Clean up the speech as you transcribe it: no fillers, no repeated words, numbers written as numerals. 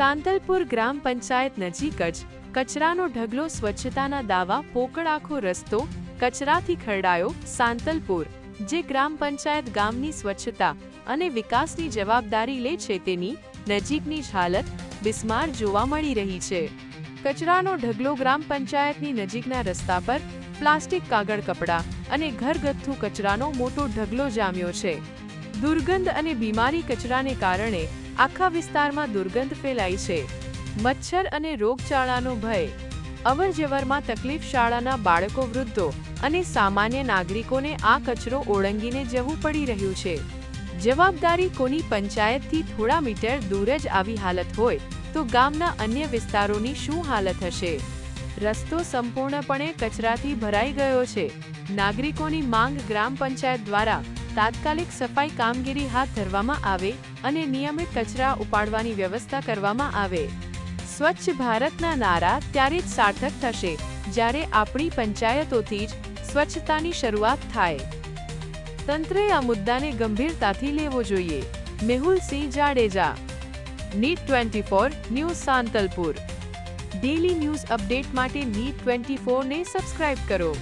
સાંતલપુર ગ્રામ પંચાયત નજીક જ કચરાનો ઢગલો, સ્વચ્છતાના દાવા, પોકળ આખો રસ્તો કચરાથી ખરડાયો. સાંતલપુર, જે ગ્રામ પંચાયત ગામની સ્વચ્છતા અને વિકાસની જવાબદારી લે છે, તેની નજીકની જ હાલત બિસ્માર જોવા મળી રહી છે. કચરાનો ઢગલો ગ્રામ પંચાયતની નજીકના રસ્તા પર પ્લાસ્ટિક, કાગળ, કપડાં અને ઘરગથ્થુ કચરાનો મોટો ઢગલો જામ્યો છે. દુર્ગંધ અને બીમારી. કચરાને કારણે આખા વિસ્તારમાં દુર્ગંધ ફેલાઈ છે. મચ્છર અને રોગચાળાનો ભય. અવરજવરમાં તકલીફ. શાળાના બાળકો, વૃદ્ધો અને સામાન્ય નાગરિકોને આ કચરો ઓળંગીને જવું પડી રહ્યું છે. જવાબદારી કોની? પંચાયતથી થોડા મીટર દૂર જ આવી હાલત હોય તો ગામના અન્ય વિસ્તારોની શું હાલત હશે? રસ્તો સંપૂર્ણપણે કચરાથી ભરાઈ ગયો છે. નાગરિકોની માંગ. ગ્રામ પંચાયત દ્વારા તાત્કાલિક સફાઈ કામગીરી હાથ ધરવામાં આવે અને નિયમિત કચરા ઉપાડવાની વ્યવસ્થા કરવામાં આવે. સ્વચ્છ ભારતના નારા ત્યારે જ સાર્થક થશે જ્યારે આપણી પંચાયતોથી જ સ્વચ્છતાની શરૂઆત થાય. તંત્રએ આ મુદ્દાને ગંભીરતાથી લેવો જોઈએ. Mehulsinh Jadeja, Neet 24 news, Santalpur. Daily news update માટે નીટ 24 ને સબસ્ક્રાઇબ કરો.